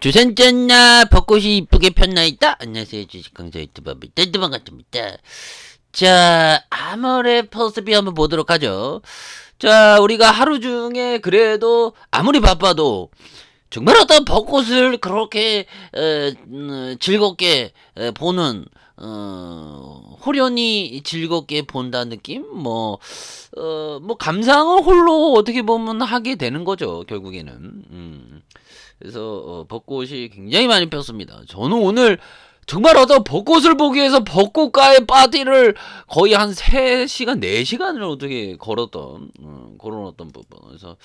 조선전나 벚꽃이 이쁘게 폈나이다. 안녕하세요, 주식강좌 유튜버 뜰드만 같습니다. 자, 아모레 퍼스비 한번 보도록 하죠. 자, 우리가 하루 중에 그래도 아무리 바빠도 정말 어떤 벚꽃을 그렇게 즐겁게 보는 호련히 즐겁게 본다는 느낌? 뭐 감상을 홀로 어떻게 보면 하게 되는 거죠, 결국에는. 그래서 벚꽃이 굉장히 많이 폈습니다. 저는 오늘 정말 어떤 벚꽃을 보기 위해서 벚꽃가의 파티를 거의 한 3시간, 4시간을 어떻게 걸어놨던 부분. 그래서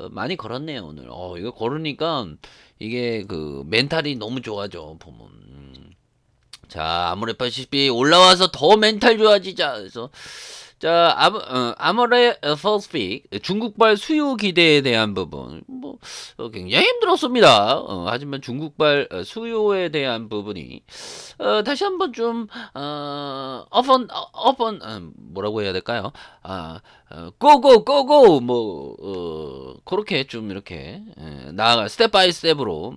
많이 걸었네요, 오늘. 이거 걸으니까 이게 그 멘탈이 너무 좋아져, 보면. 자, 아모레80이 올라와서 더 멘탈 좋아지자. 그래서 자, 아모레 퍼스픽 중국발 수요 기대에 대한 부분 굉장히 힘들었습니다. 하지만 중국발 수요에 대한 부분이 다시 한번 좀 뭐라고 해야 될까요? 고고 그렇게 좀 이렇게 나아가 스텝 바이 스텝으로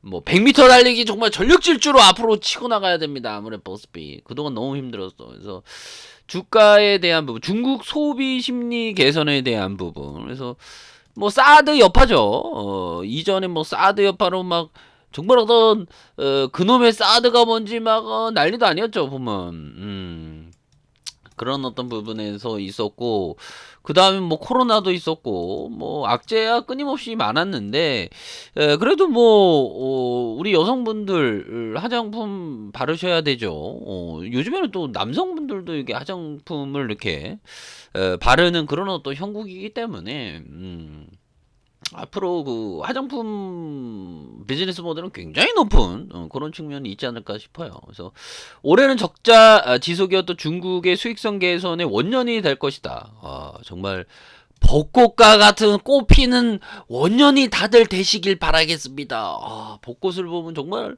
뭐 100m 달리기 정말 전력 질주로 앞으로 치고 나가야 됩니다. 아무래도 버스비 그동안 너무 힘들었어. 그래서 주가에 대한 부분, 중국 소비 심리 개선에 대한 부분. 그래서 뭐 사드 여파죠. 이전에 뭐 사드 여파로 막 정말 어떤 그놈의 사드가 뭔지 막 난리도 아니었죠, 보면. 그런 어떤 부분에서 있었고, 그 다음에 뭐 코로나도 있었고, 뭐 악재가 끊임없이 많았는데, 그래도 뭐 우리 여성분들 화장품 바르셔야 되죠. 요즘에는 또 남성분들도 이게 화장품을 이렇게 바르는 그런 어떤 형국이기 때문에 앞으로 그 화장품 비즈니스 모델은 굉장히 높은 그런 측면이 있지 않을까 싶어요. 그래서 올해는 적자 지속이었던 중국의 수익성 개선의 원년이 될 것이다. 정말 벚꽃과 같은 꽃피는 원년이 다들 되시길 바라겠습니다. 벚꽃을 보면 정말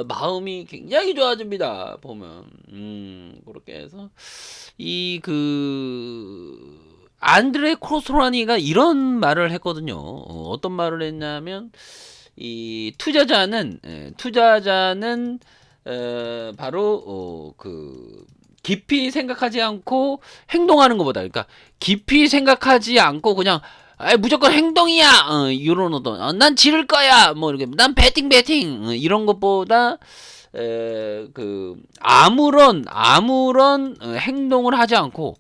마음이 굉장히 좋아집니다. 보면 그렇게 해서 이 안드레 코스토라니가 이런 말을 했거든요. 어떤 말을 했냐면 이 투자자는 바로 그 깊이 생각하지 않고 행동하는 것보다, 그러니까 깊이 생각하지 않고 그냥 무조건 행동이야. 이런 어떤 난 지를 거야. 뭐 이렇게 난 배팅 이런 것보다 그 아무런 행동을 하지 않고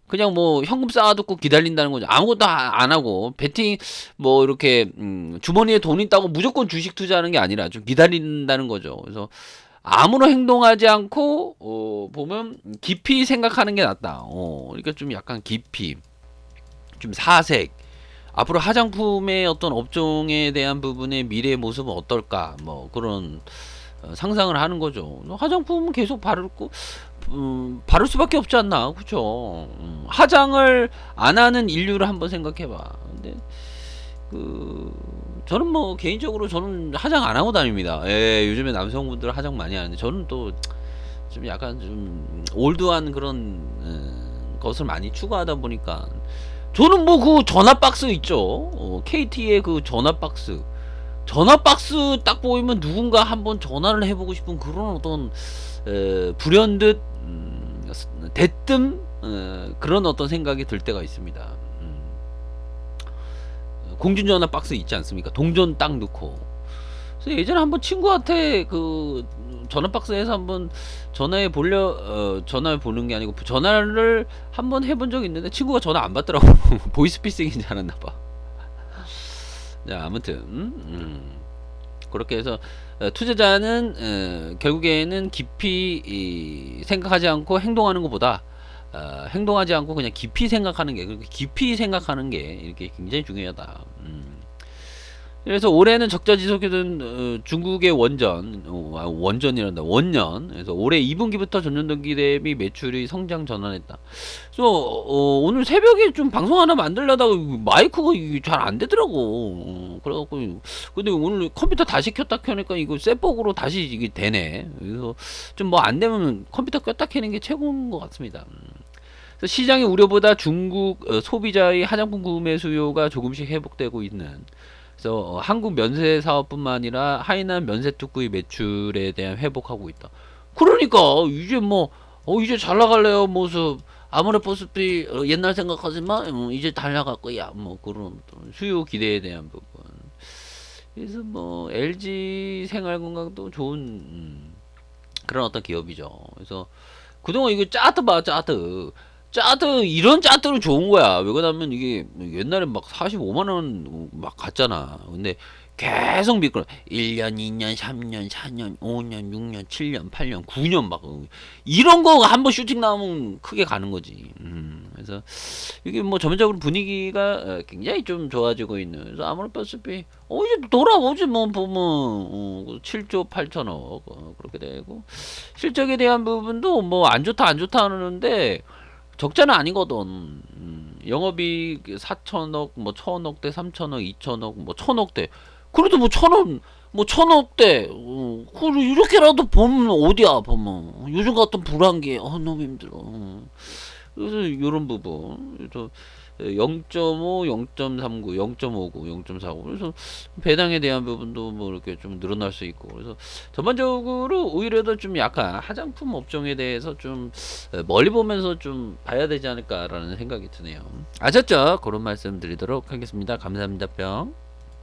그냥 뭐 현금 쌓아두고 기다린다는 거죠. 아무것도 안 하고 배팅 뭐 이렇게 주머니에 돈 있다고 무조건 주식 투자하는 게 아니라 좀 기다린다는 거죠. 그래서 아무런 행동하지 않고 보면 깊이 생각하는 게 낫다. 그러니까 좀 약간 깊이 좀 사색 앞으로 화장품의 어떤 업종에 대한 부분의 미래의 모습은 어떨까 뭐 그런 상상을 하는 거죠. 화장품은 계속 바를 수밖에 없지 않나, 그쵸? 화장을 안 하는 인류를 한번 생각해봐. 근데 저는 뭐 개인적으로 저는 화장 안 하고 다닙니다. 요즘에 남성분들 화장 많이 하는데 저는 또 좀 약간 좀 올드한 그런 것을 많이 추구하다 보니까 저는 뭐 그 전화 박스 있죠. KT의 그 전화 박스 딱 보이면 누군가 한번 전화를 해보고 싶은 그런 어떤 불현듯 대뜸 그런 어떤 생각이 들 때가 있습니다. 공중전화 박스 있지 않습니까? 동전 딱 넣고. 그래서 예전에 한번 친구한테 그 전화 박스에서 한번 전화해 보는 게 아니고 전화를 한번 해본 적이 있는데 친구가 전화 안 받더라고. 보이스피싱인 줄 알았나봐. 자, 아무튼 그렇게 해서 투자자는 결국에는 깊이 생각하지 않고 행동하는 것보다 행동하지 않고 그냥 깊이 생각하는 게, 그렇게 깊이 생각하는 게 이렇게 굉장히 중요하다. 그래서 올해는 적자 지속이던 중국의 원전이란다. 원년. 그래서 올해 2분기부터 전년 동기 대비 매출이 성장 전환했다. 그래서 오늘 새벽에 좀 방송 하나 만들려다가 마이크가 잘 안 되더라고. 그래갖고 근데 오늘 컴퓨터 다시 켰다 켜니까 이거 셋복으로 다시 이게 되네. 그래서 좀 뭐 안 되면 컴퓨터 껐다 켜는 게 최고인 것 같습니다. 그래서 시장의 우려보다 중국 소비자의 화장품 구매 수요가 조금씩 회복되고 있는 그래서 한국 면세 사업뿐만 아니라 하이난 면세 뚜꾸이 매출에 대한 회복하고 있다. 그러니까 이제 뭐 이제 잘 나갈래요 모습. 아모레퍼스피 옛날 생각하지 마. 이제 잘 나갈 거야. 뭐 그런 수요 기대에 대한 부분. 그래서 뭐 LG 생활건강도 좋은 그런 어떤 기업이죠. 그래서 그동안 이거 짜트 봐, 짜트. 짜트, 이런 짜트는 좋은 거야. 왜 그러냐면 이게 옛날에 막 45만 원 막 갔잖아. 근데 계속 미끌어. 1년, 2년, 3년, 4년, 5년, 6년, 7년, 8년, 9년 막 이런 거 한 번 슈팅 나오면 크게 가는 거지. 그래서 이게 뭐 전반적으로 분위기가 굉장히 좀 좋아지고 있는. 그래서 아모레퍼스피 이제 돌아오지 뭐 보면 7조 8천억 그렇게 되고 실적에 대한 부분도 뭐 안 좋다 안 좋다 하는데 적자는 아니거든. 영업이익 4천억, 뭐 1천억대, 3천억, 2천억, 뭐 1천억대. 그래도 뭐 1천억, 뭐 1천억대. 그걸 이렇게라도 보면 어디야 보면 요즘 같은 불황기에 너무 힘들어. 그래서 이런 부분. 그래서 0.5, 0.39, 0.59, 0.49. 그래서 배당에 대한 부분도 뭐 이렇게 좀 늘어날 수 있고. 그래서 전반적으로 오히려 더 좀 약간 화장품 업종에 대해서 좀 멀리 보면서 좀 봐야 되지 않을까라는 생각이 드네요. 아셨죠? 그런 말씀 드리도록 하겠습니다. 감사합니다. 뿅.